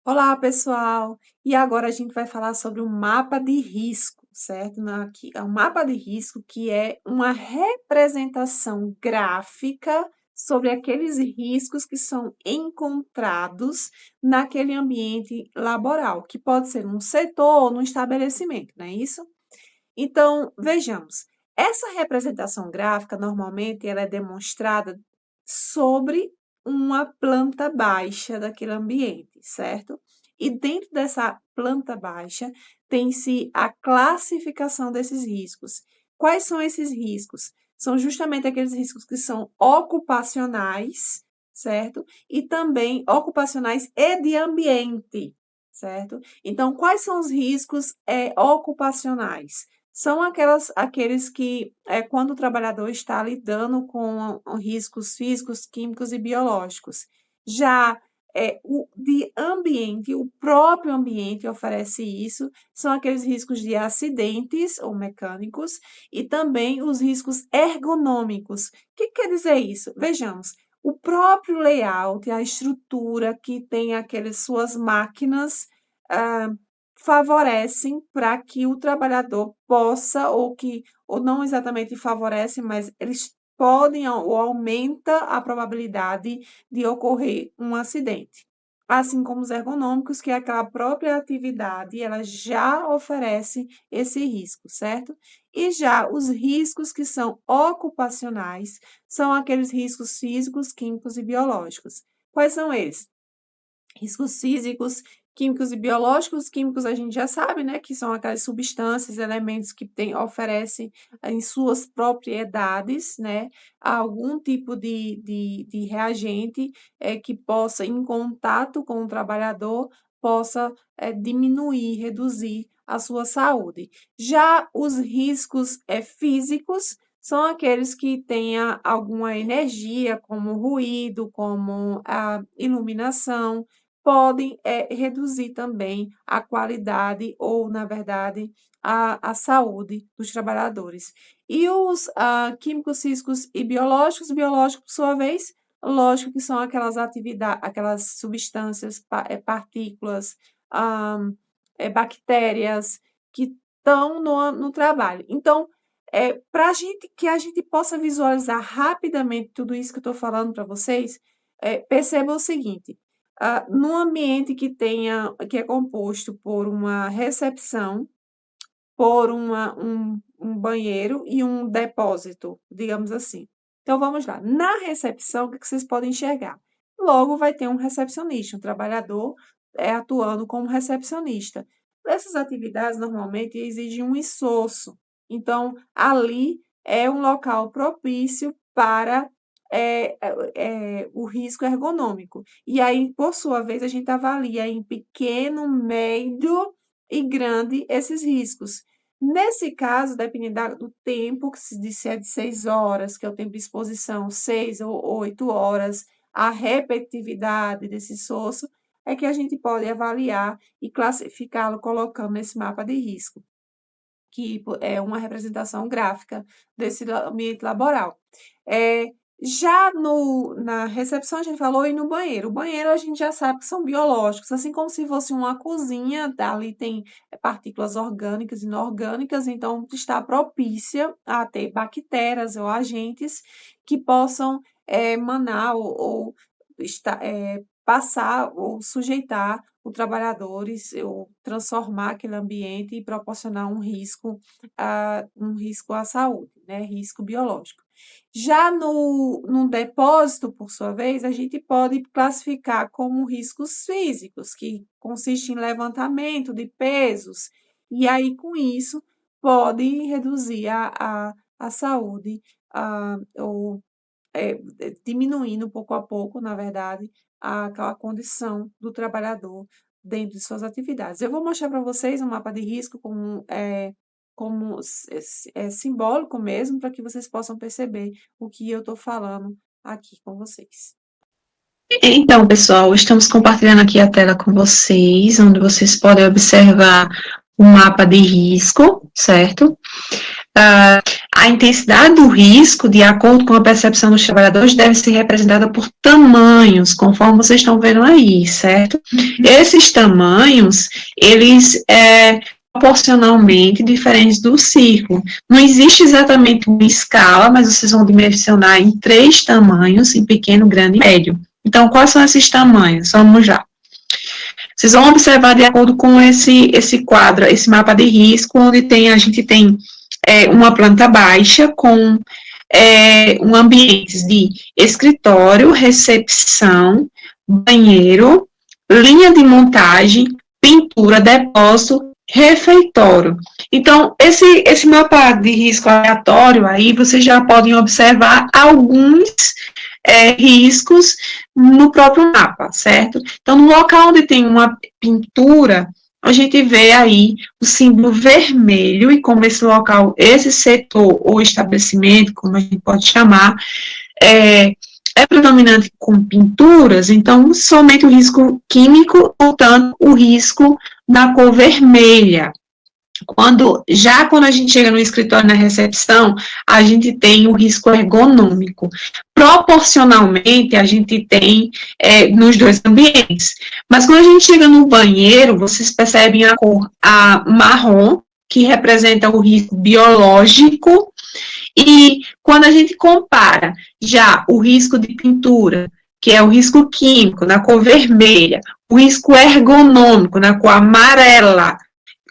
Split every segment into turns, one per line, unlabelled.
Olá, pessoal! E agora a gente vai falar sobre o mapa de risco, certo? Aqui é um mapa de risco que é uma representação gráfica sobre aqueles riscos que são encontrados naquele ambiente laboral, que pode ser num setor ou num estabelecimento, não é isso? Então, vejamos, essa representação gráfica, normalmente, ela é demonstrada sobre uma planta baixa daquele ambiente, certo? E dentro dessa planta baixa, tem-se a classificação desses riscos. Quais são esses riscos? São justamente aqueles riscos que são ocupacionais, certo? E também ocupacionais e de ambiente, certo? Então, quais são os riscos ocupacionais? São aqueles que, quando o trabalhador está lidando com riscos físicos, químicos e biológicos. Já o de ambiente, o próprio ambiente oferece isso, são aqueles riscos de acidentes ou mecânicos e também os riscos ergonômicos. O que quer dizer isso? Vejamos, o próprio layout, a estrutura que tem aquelas suas máquinas, ah, favorecem para que o trabalhador possa, ou não exatamente favorecem, mas eles podem ou aumenta a probabilidade de ocorrer um acidente. Assim como os ergonômicos, que é aquela própria atividade, ela já oferece esse risco, certo? E já os riscos que são ocupacionais são aqueles riscos físicos, químicos e biológicos. Quais são eles? Riscos físicos, químicos e biológicos. Químicos a gente já sabe, né, que são aquelas substâncias, elementos que oferecem em suas propriedades, né, algum tipo de reagente que possa, em contato com o trabalhador, possa diminuir, reduzir a sua saúde. Já os riscos físicos são aqueles que tenha alguma energia, como ruído, como a iluminação, podem reduzir também a qualidade ou, na verdade, a saúde dos trabalhadores. E os químicos, físicos e biológicos, por sua vez, lógico que são aquelas atividades, aquelas substâncias, partículas, ah, bactérias que estão no trabalho. Então, para que a gente possa visualizar rapidamente tudo isso que eu estou falando para vocês, perceba o seguinte: num ambiente que é composto por uma recepção, por um banheiro e um depósito, digamos assim. Então vamos lá. Na recepção, o que vocês podem enxergar? Logo vai ter um recepcionista, um trabalhador atuando como recepcionista. Essas atividades normalmente exigem um esforço. Então, ali é um local propício para o risco ergonômico. E aí, por sua vez, a gente avalia em pequeno, médio e grande esses riscos. Nesse caso, dependendo do tempo, que se disse é de 6 horas, que é o tempo de exposição, 6 ou 8 horas, a repetitividade desse soço, é que a gente pode avaliar e classificá-lo colocando nesse mapa de risco, que é uma representação gráfica desse ambiente laboral. Já na recepção, a gente falou, e no banheiro. O banheiro a gente já sabe que são biológicos, assim como se fosse uma cozinha, ali tem partículas orgânicas e inorgânicas, então está propícia a ter bactérias ou agentes que possam emanar ou passar ou sujeitar os trabalhadores ou transformar aquele ambiente e proporcionar um risco à saúde, né? Risco biológico. Já no depósito, por sua vez, a gente pode classificar como riscos físicos, que consiste em levantamento de pesos, e aí com isso pode reduzir a saúde, ou diminuindo pouco a pouco, na verdade, aquela condição do trabalhador dentro de suas atividades. Eu vou mostrar para vocês um mapa de risco como simbólico mesmo, para que vocês possam perceber o que eu estou falando aqui com vocês.
Então, pessoal, estamos compartilhando aqui a tela com vocês, onde vocês podem observar o mapa de risco, certo? A intensidade do risco, de acordo com a percepção dos trabalhadores, deve ser representada por tamanhos, conforme vocês estão vendo aí, certo? Esses tamanhos, eles proporcionalmente diferentes do círculo. Não existe exatamente uma escala, mas vocês vão dimensionar em 3 tamanhos, em pequeno, grande e médio. Então, quais são esses tamanhos? Vamos lá. Vocês vão observar de acordo com esse quadro, esse mapa de risco, onde a gente tem uma planta baixa com um ambiente de escritório, recepção, banheiro, linha de montagem, pintura, depósito, refeitório. Então, esse mapa de risco aleatório aí, vocês já podem observar alguns riscos no próprio mapa, certo? Então, no local onde tem uma pintura, a gente vê aí o símbolo vermelho, e como esse local, esse setor ou estabelecimento, como a gente pode chamar, é predominante com pinturas, então somente o risco químico, portanto, o risco da cor vermelha. Quando a gente chega no escritório, na recepção, a gente tem o risco ergonômico. Proporcionalmente, a gente tem nos 2 ambientes. Mas quando a gente chega no banheiro, vocês percebem a cor marrom, que representa o risco biológico, e quando a gente compara já o risco de pintura, que é o risco químico, na cor vermelha, o risco ergonômico, na cor amarela,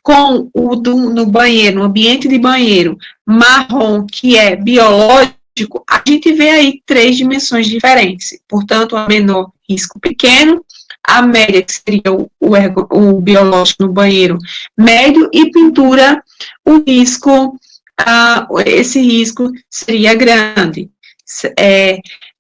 com o no banheiro, no ambiente de banheiro, marrom, que é biológico, a gente vê aí 3 dimensões diferentes. Portanto, a menor, risco pequeno, a média, que seria o biológico no banheiro, médio, e pintura, o risco, esse risco seria grande.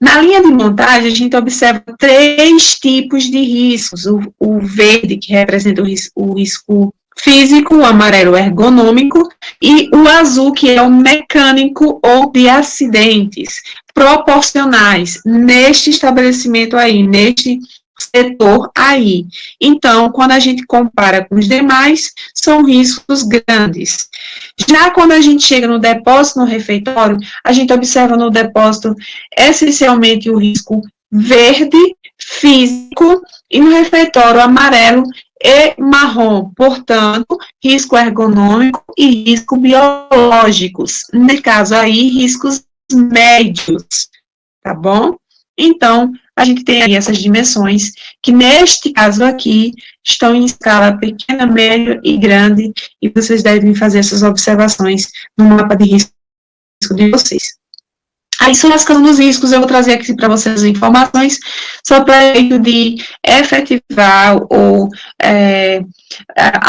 Na linha de montagem, a gente observa 3 tipos de riscos: o verde, que representa o risco físico, o amarelo ergonômico, e o azul, que é o mecânico ou de acidentes, proporcionais neste estabelecimento aí, neste setor aí. Então, quando a gente compara com os demais, são riscos grandes. Já quando a gente chega no depósito, no refeitório, a gente observa no depósito essencialmente o risco verde, físico, e no refeitório amarelo e marrom, portanto, risco ergonômico e risco biológicos. No caso aí, riscos médios, tá bom? Então, a gente tem aí essas dimensões, que neste caso aqui, estão em escala pequena, média e grande, e vocês devem fazer essas observações no mapa de risco de vocês. Aí, sobre as causas dos riscos, eu vou trazer aqui para vocês as informações sobre o efeito de efetivar ou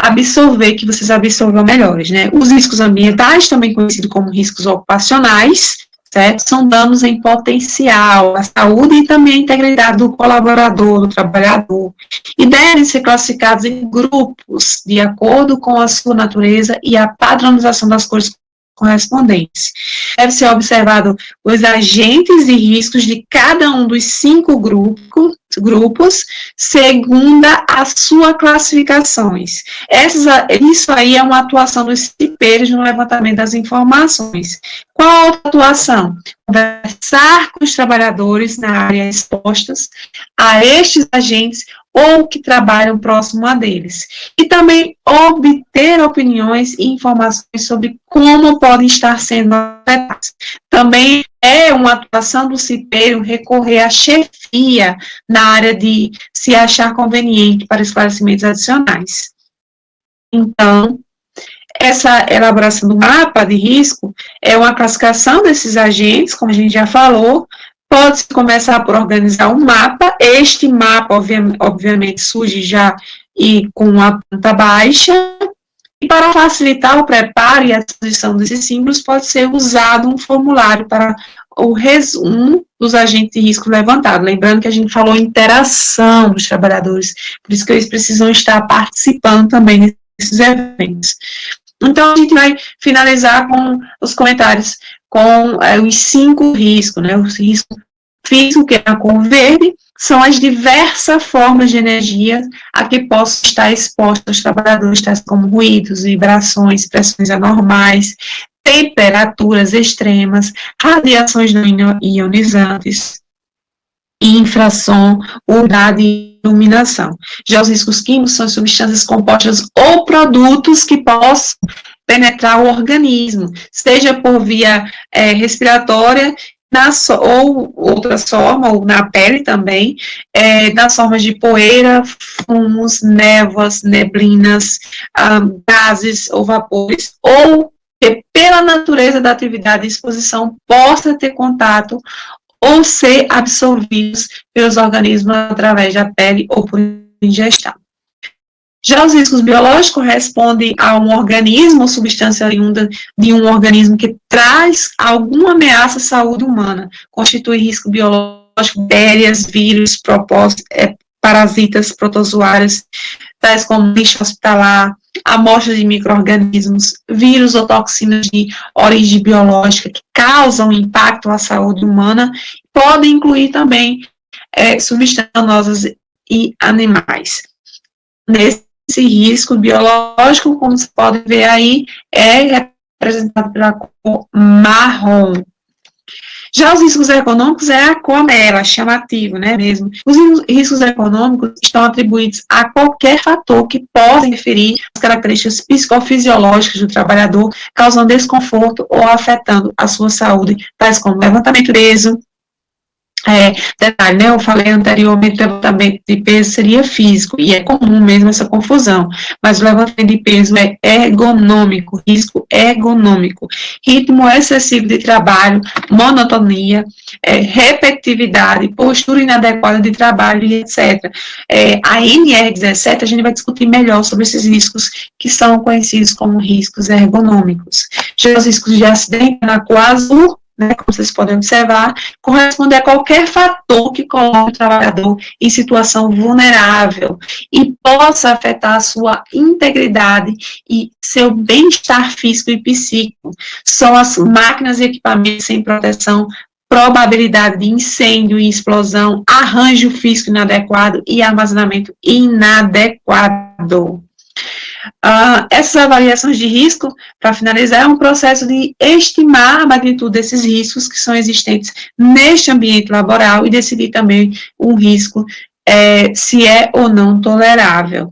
absorver, que vocês absorvam melhores, né? Os riscos ambientais, também conhecidos como riscos ocupacionais, certo? São danos em potencial à saúde e também à integridade do colaborador, do trabalhador, e devem ser classificados em grupos, de acordo com a sua natureza e a padronização das cores correspondentes. Deve ser observado os agentes e riscos de cada um dos 5 grupos, segundo as suas classificações. Isso aí é uma atuação dos cipeiros no levantamento das informações. Qual a outra atuação? Conversar com os trabalhadores na área expostas a estes agentes ou que trabalham próximo a deles. E também obter opiniões e informações sobre como podem estar sendo afetados. Também é uma atuação do cipeiro recorrer à chefia na área de se achar conveniente para esclarecimentos adicionais. Então, essa elaboração do mapa de risco é uma classificação desses agentes, como a gente já falou. Pode-se começar por organizar um mapa. Este mapa, obviamente, surge já com a planta baixa. E para facilitar o preparo e a disposição desses símbolos, pode ser usado um formulário para o resumo dos agentes de risco levantados. Lembrando que a gente falou interação dos trabalhadores, por isso que eles precisam estar participando também desses eventos. Então, a gente vai finalizar com os comentários com os 5 riscos, né? O risco físico, que é a cor verde, são as diversas formas de energia a que possam estar expostos os trabalhadores, tais como ruídos, vibrações, pressões anormais, temperaturas extremas, radiações não ionizantes, infrassom, umidade e iluminação. Já os riscos químicos são substâncias compostas ou produtos que possam penetrar o organismo, seja por via respiratória, ou outras formas, ou na pele também, nas formas de poeira, fumos, névoas, neblinas, gases ou vapores, ou que pela natureza da atividade e exposição possa ter contato ou ser absorvidos pelos organismos através da pele ou por ingestão. Já os riscos biológicos correspondem a um organismo ou substância oriunda de um organismo que traz alguma ameaça à saúde humana. Constitui risco biológico bactérias, vírus, parasitas, protozoários, tais como lixo hospitalar, amostras de micro-organismos, vírus ou toxinas de origem biológica que causam impacto à saúde humana, podem incluir também substâncias danosas e animais. Nesse risco biológico, como vocês podem ver aí, é representado pela cor marrom. Já os riscos econômicos é a cor amarela, chamativo, né, mesmo. Os riscos econômicos estão atribuídos a qualquer fator que possa interferir nas características psicofisiológicas do trabalhador, causando desconforto ou afetando a sua saúde, tais como levantamento de peso. Detalhe, né, eu falei anteriormente, o levantamento de peso seria físico, e é comum mesmo essa confusão, mas o levantamento de peso é ergonômico, risco ergonômico, ritmo excessivo de trabalho, monotonia, repetitividade, postura inadequada de trabalho, e etc. A NR17, a gente vai discutir melhor sobre esses riscos que são conhecidos como riscos ergonômicos. Já os riscos de acidente na cor azul, né, como vocês podem observar, corresponde a qualquer fator que coloque o trabalhador em situação vulnerável e possa afetar a sua integridade e seu bem-estar físico e psíquico. São as máquinas e equipamentos sem proteção, probabilidade de incêndio e explosão, arranjo físico inadequado e armazenamento inadequado. Essas avaliações de risco, para finalizar, é um processo de estimar a magnitude desses riscos que são existentes neste ambiente laboral e decidir também um risco se é ou não tolerável.